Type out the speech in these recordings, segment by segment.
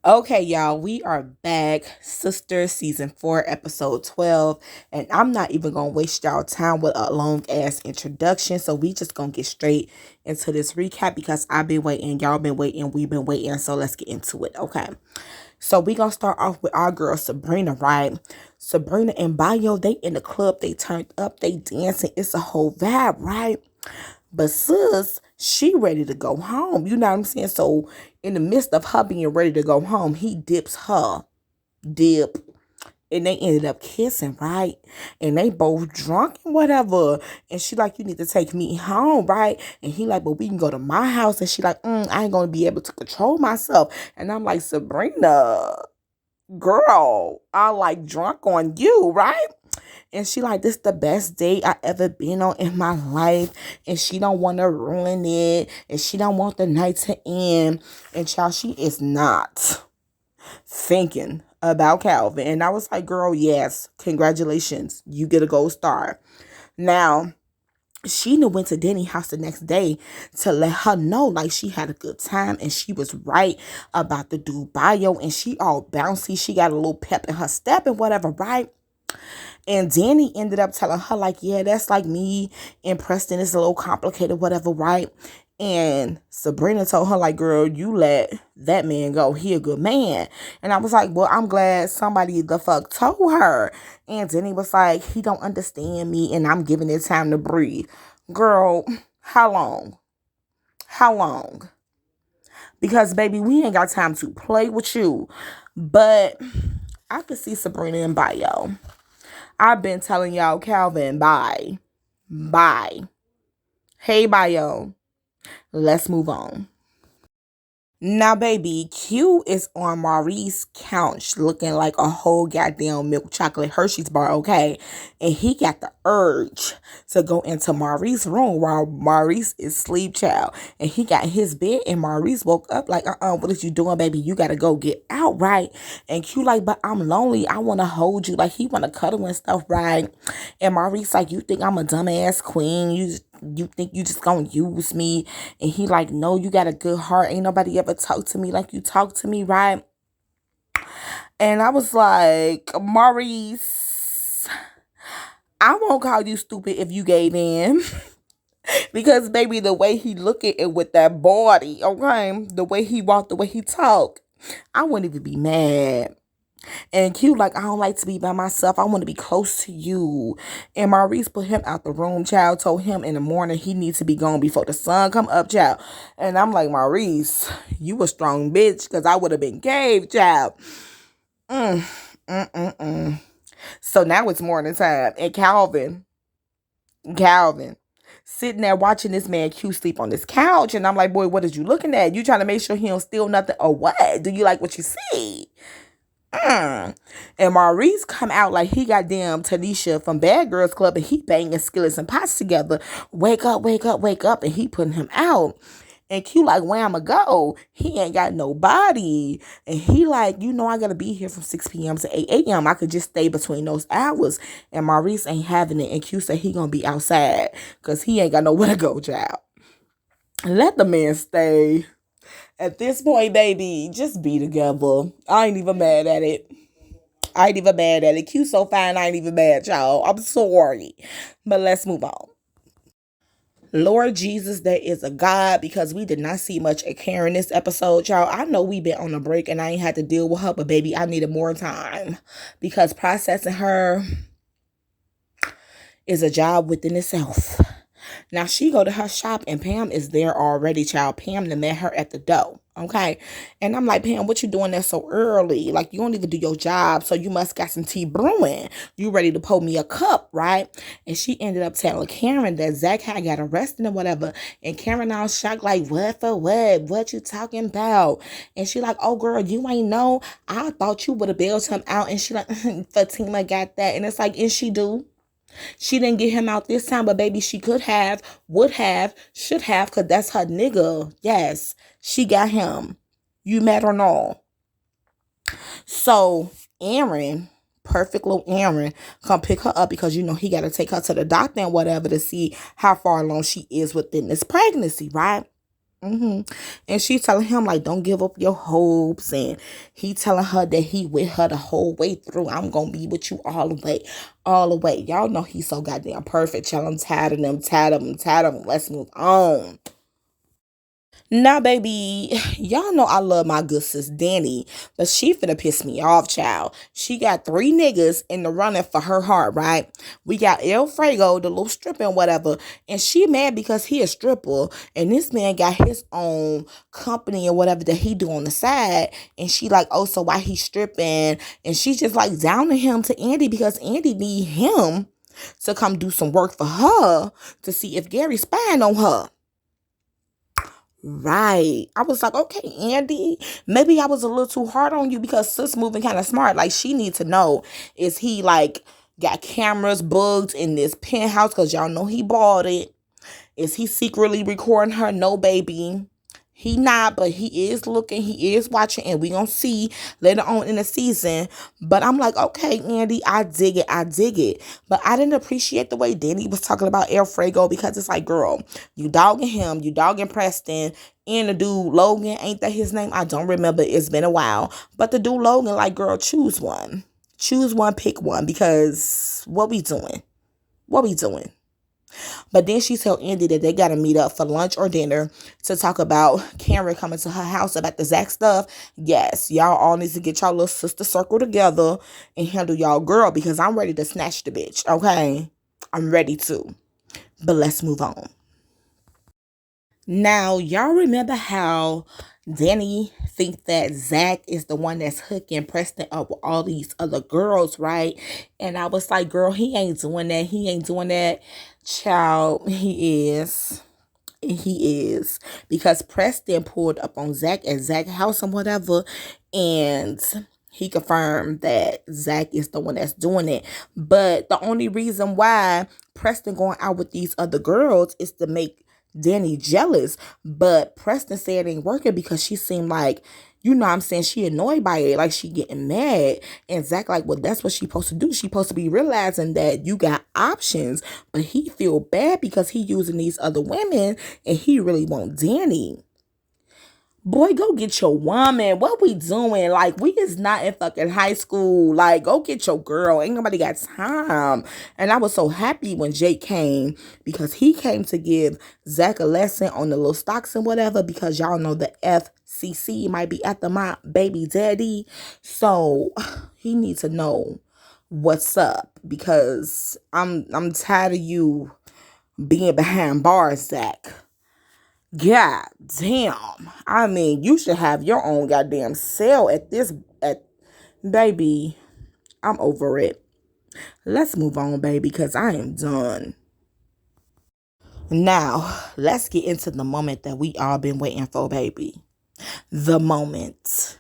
Okay, y'all, we are back. Sisters, season 4, episode 12. And I'm not even gonna waste y'all time with a long ass introduction. So we just gonna get straight into this recap because I've been waiting, y'all been waiting, we've been waiting. So let's get into it. Okay. So we gonna start off with our girl Sabrina, right? Sabrina and Bayo, they in the club, they turned up, they dancing. It's a whole vibe, right? But sis, she ready to go home. You know what I'm saying? So in the midst of her being ready to go home, he dips her dip. And they ended up kissing, right? And they both drunk and whatever. And she like, you need to take me home, right? And he like, but we can go to my house. And she like, I ain't gonna be able to control myself. And I'm like, Sabrina, girl, I like drunk on you, right? And she like, this the best date I ever been on in my life. And she don't want to ruin it. And she don't want the night to end. And child, she is not thinking about Calvin. And I was like, girl, yes, congratulations. You get a gold star. Now, she went to Denny's house the next day to let her know like she had a good time and she was right about the dude bio and she all bouncy. She got a little pep in her step and whatever, right? And Danny ended up telling her, like, yeah, that's like me and Preston. It's a little complicated, whatever, right? And Sabrina told her, like, girl, you let that man go. He a good man. And I was like, well, I'm glad somebody the fuck told her. And Danny was like, he don't understand me and I'm giving it time to breathe. Girl, how long? How long? Because, baby, we ain't got time to play with you. But I could see Sabrina and Bio. I've been telling y'all, Calvin, bye. Bye. Hey, Bio. Let's move on. Now, baby, Q is on Maurice's couch looking like a whole goddamn milk chocolate Hershey's bar, okay? And he got the urge to go into Maurice's room while Maurice is sleep child. And he got his bed and Maurice woke up like, what is you doing, baby? You gotta go get out, right? And Q like, but I'm lonely. I wanna hold you. Like, he wanna cuddle and stuff, right? And Maurice like, you think I'm a dumbass queen? You think you just gonna use me? And he like, no, you got a good heart. Ain't nobody ever talk to me like you talk to me, right? And I was like, Maurice, I won't call you stupid if you gave in. Because, baby, the way he look at it with that body, okay? The way he walk, the way he talk, I wouldn't even be mad. And Q like, I don't like to be by myself. I want to be close to you. And Maurice put him out the room, child. Told him in the morning he needs to be gone before the sun come up, child. And I'm like, Maurice, you a strong bitch because I would have been caved, child. Mm, mm, mm, mm. So now it's morning time. And Calvin, sitting there watching this man Q sleep on this couch. And I'm like, boy, what is you looking at? You trying to make sure he don't steal nothing or what? Do you like what you see? And Maurice come out like he got damn Tanisha from Bad Girls Club and he banging skillets and pots together. Wake up, wake up, wake up. And he putting him out. And Q like, where I'ma go? He ain't got no body. And he like, I gotta be here from 6 p.m. to 8 a.m. I could just stay between those hours. And Maurice ain't having it. And Q said he gonna be outside because he ain't got nowhere to go, child. Let the man stay. At this point, baby, just be together. I ain't even mad at it. I ain't even mad at it. Q so fine, I ain't even mad, y'all. I'm sorry. But let's move on. Lord Jesus, there is a God because we did not see much of Karen this episode, y'all. I know we been on a break and I ain't had to deal with her, but baby, I needed more time because processing her is a job within itself. Now she go to her shop and Pam is there already, child. Pam done met her at the door. Okay. And I'm like, Pam, what you doing there so early? Like, you don't even do your job. So you must got some tea brewing. You ready to pour me a cup, right? And she ended up telling Karen that Zach had got arrested and whatever. And Karen all shocked, like, what for what? What you talking about? And she like, oh girl, you ain't know. I thought you would have bailed him out. And she like, Fatima got that. And it's like, and she do. She didn't get him out this time, but baby, she could have, would have, should have, because that's her nigga. Yes, she got him. You mad or no? So, Aaron, perfect little Aaron, come pick her up because, he got to take her to the doctor and whatever to see how far along she is within this pregnancy, right? hmm And she telling him like, don't give up your hopes, and he telling her that he with her the whole way through. I'm gonna be with you all the way, all the way. Y'all know he's so goddamn perfect. Y'all, I'm tired of them, tired of them, tired of them. Let's move on. Now, baby, y'all know I love my good sis Danny, but she finna piss me off, child. She got three niggas in the running for her heart, right? We got El Frago, the little stripper and whatever, and she mad because he a stripper, and this man got his own company or whatever that he do on the side, and she like, oh, so why he stripping? And she's just like downing him to Andy because Andy need him to come do some work for her to see if Gary's spying on her. Right. I was like, okay, Andy, maybe I was a little too hard on you because sis moving kind of smart. Like, she need to know, is he like got cameras bugged in this penthouse? Because y'all know he bought it. Is he secretly recording her? No, baby. He not, but he is looking, he is watching, and we gonna see later on in the season. But I'm like, okay, Andy, I dig it, I dig it. But I didn't appreciate the way Danny was talking about Alfredo because it's like, girl, you dogging him, you dogging Preston, and the dude Logan, ain't that his name? I don't remember. It's been a while. But the dude Logan, like, girl, choose one. Choose one, pick one, because what we doing? What we doing? But then she told Andy that they got to meet up for lunch or dinner to talk about Karen coming to her house about the Zach stuff. Yes, y'all all need to get y'all little sister circle together and handle y'all girl because I'm ready to snatch the bitch, okay? I'm ready to. But let's move on. Now, y'all remember how Danny thinks that Zach is the one that's hooking Preston up with all these other girls, right? And I was like, girl, he ain't doing that. He ain't doing that. Child, he is. He is. Because Preston pulled up on Zach at Zach's house and whatever. And he confirmed that Zach is the one that's doing it. But the only reason why Preston going out with these other girls is to make Danny jealous. But Preston said it ain't working because she seemed like, you know what I'm saying, she annoyed by it, like she getting mad. And Zach like, well, that's what she supposed to do. She supposed to be realizing that you got options. But he feel bad because he using these other women and he really want Danny. Boy, go get your woman. What we doing? Like, we is not in fucking high school. Like, go get your girl. Ain't nobody got time. And I was so happy when Jake came because he came to give Zach a lesson on the little stocks and whatever because y'all know the FCC might be after my baby daddy. So he needs to know what's up because I'm tired of you being behind bars, Zach. God damn. I mean, you should have your own goddamn cell at this at baby. I'm over it. Let's move on, baby, because I am done. Now, let's get into the moment that we all been waiting for, baby. The moment.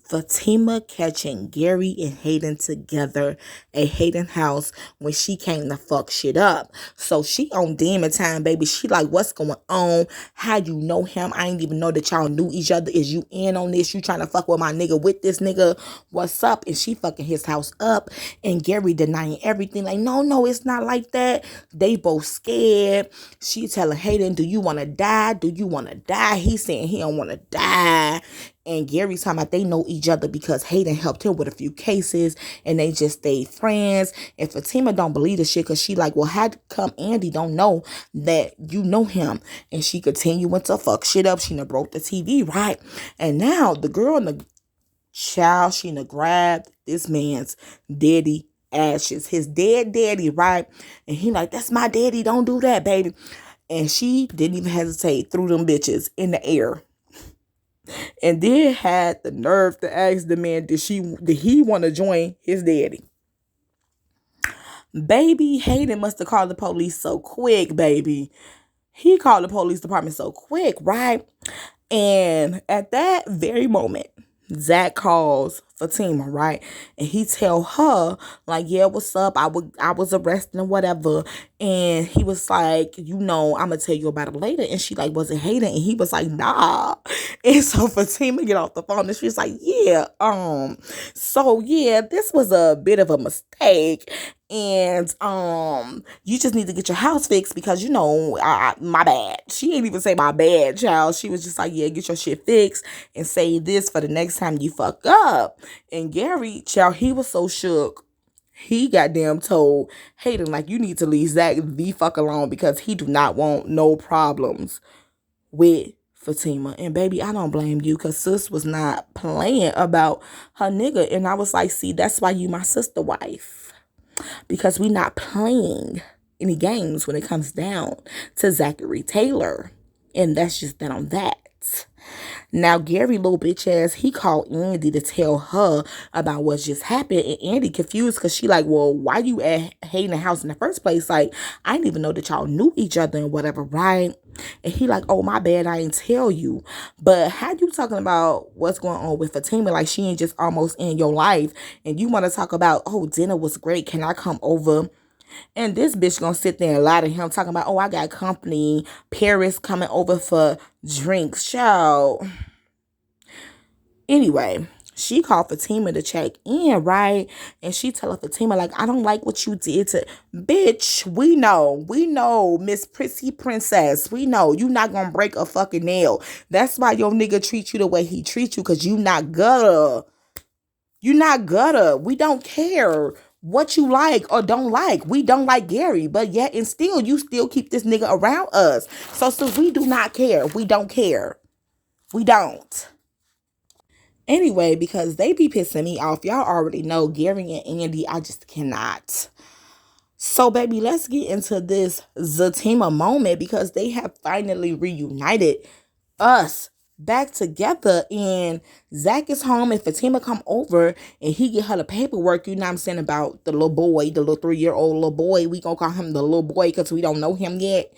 Fatima catching Gary and Hayden together at Hayden house when she came to fuck shit up. So she on demon time, baby. She like, what's going on? How you know him? I ain't even know that y'all knew each other. Is you in on this? You trying to fuck with my nigga with this nigga? What's up? And she fucking his house up. And Gary denying everything. Like, no, it's not like that. They both scared. She telling Hayden, do you want to die? Do you want to die? He saying he don't want to die. And Gary's talking about they know each other because Hayden helped him with a few cases and they just stayed friends. And Fatima don't believe the shit because she like, well, how come Andy don't know that you know him? And she continuing to fuck shit up. She done broke the TV, right? And now the girl in the child, she done grabbed this man's daddy ashes. His dead daddy, right? And he like, that's my daddy. Don't do that, baby. And she didn't even hesitate, threw them bitches in the air. And then had the nerve to ask the man, did he want to join his daddy? Baby, Hayden must have called the police so quick, baby. He called the police department so quick, right? And at that very moment, Zach calls Fatima, right? And he tell her, like, yeah, what's up? I was arrested and whatever. And he was like, you know, I'm gonna tell you about it later. And she like, was it Hayden? And he was like, nah. And so Fatima get off the phone and she's like, yeah, so yeah, this was a bit of a mistake. And you just need to get your house fixed because my bad. She ain't even say my bad, child. She was just like, yeah, get your shit fixed and say this for the next time you fuck up. And Gary, child, he was so shook. He goddamn told Hayden, like, you need to leave Zach the fuck alone because he do not want no problems with Fatima. And baby, I don't blame you because sis was not playing about her nigga. And I was like, see, that's why you my sister wife. Because we not playing any games when it comes down to Zachary Taylor. And that's just that on that. Now, Gary, little bitch ass, he called Andy to tell her about what just happened. And Andy confused because she like, well, why you at Hayden house in the first place? Like, I didn't even know that y'all knew each other and whatever, right? And he like, oh, my bad, I didn't tell you. But how you talking about what's going on with Fatima? Like, she ain't just almost in your life. And you want to talk about, oh, dinner was great. Can I come over? And this bitch gonna sit there and lie to him, talking about, oh, I got company. Paris coming over for drinks. Child. Anyway, she called Fatima to check in, right? And she tell Fatima, like, I don't like what you did to... Bitch, we know, Miss Prissy Princess. We know you not gonna break a fucking nail. That's why your nigga treat you the way he treat you, because you not gutter. You not gutter. We don't care what you like or don't like. We don't like Gary, but yet and still, you still keep this nigga around us. So we do not care. We don't care. We don't. Anyway, because they be pissing me off. Y'all already know Gary and Andy, I just cannot. So, baby, let's get into this Zatima moment because they have finally reunited us back together. And Zach is home and Fatima come over and he get her the paperwork, you know what I'm saying, about the little boy, the little 3-year-old little boy. We gonna call him the little boy because we don't know him yet.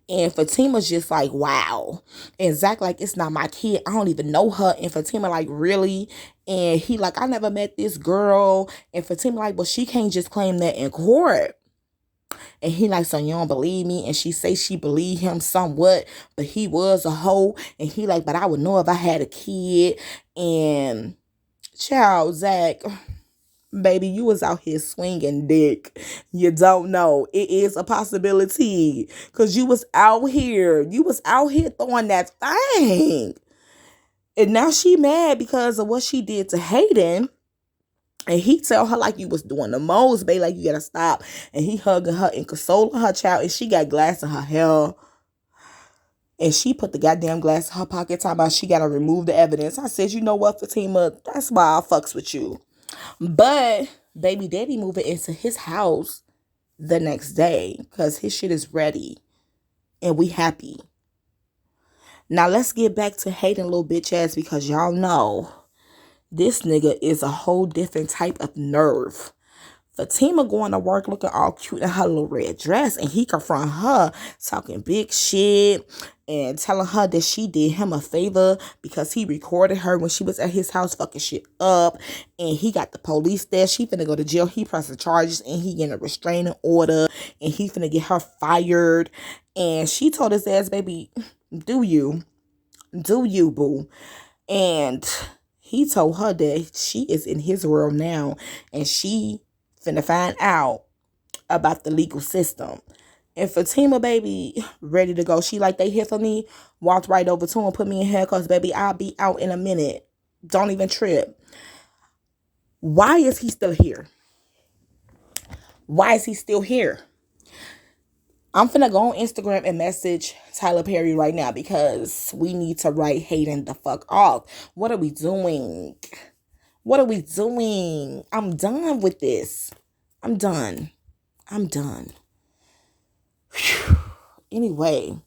And Fatima's just like, wow. And Zach like, it's not my kid. I don't even know her. And Fatima like, really? And he like, I never met this girl. And Fatima like, well, she can't just claim that in court. And he like, so you don't believe me? And she say she believe him somewhat, but he was a hoe. And he like, but I would know if I had a kid. And child, Zach, baby, you was out here swinging dick. You don't know. It is a possibility. Because you was out here. You was out here throwing that thing. And now she mad because of what she did to Hayden. And he tell her like you was doing the most, babe. Like you gotta stop. And he hugging her and consoling her child. And she got glass in her hair. And she put the goddamn glass in her pocket talking about she gotta remove the evidence. I said, you know what, Fatima? That's why I fucks with you. But baby daddy moving into his house the next day because his shit is ready and we happy. Now let's get back to Hayden little bitch ass because y'all know this nigga is a whole different type of nerve. Fatima going to work looking all cute in her little red dress and he confront her talking big shit and telling her that she did him a favor because he recorded her when she was at his house fucking shit up and he got the police there. She finna go to jail. He pressing charges and he getting a restraining order and he finna get her fired. And she told his ass, baby, do you, boo. And he told her that she is in his world now and she finna find out about the legal system. And Fatima, baby, ready to go. She like, they here for me. Walked right over to him, put me in handcuffs, baby. I'll be out in a minute. Don't even trip. Why is he still here? Why is he still here? I'm finna go on Instagram and message Tyler Perry right now because we need to write Hayden the fuck off. What are we doing? What are we doing? I'm done with this. I'm done. Whew. Anyway,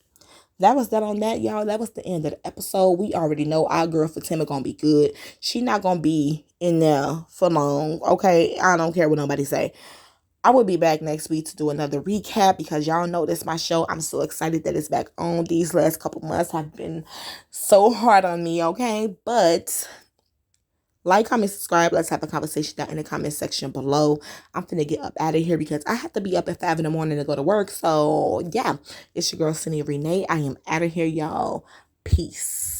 that was that on that, y'all. That was the end of the episode. We already know our girl Fatima gonna be good. She not gonna be in there for long. Okay, I don't care what nobody say. I will be back next week to do another recap because y'all know this is my show. I'm so excited that it's back on. These last couple months have been so hard on me, okay? But like, comment, subscribe. Let's have a conversation down in the comment section below. I'm finna get up out of here because I have to be up at 5 in the morning to go to work. So, yeah, it's your girl, Cindy Renee. I am out of here, y'all. Peace.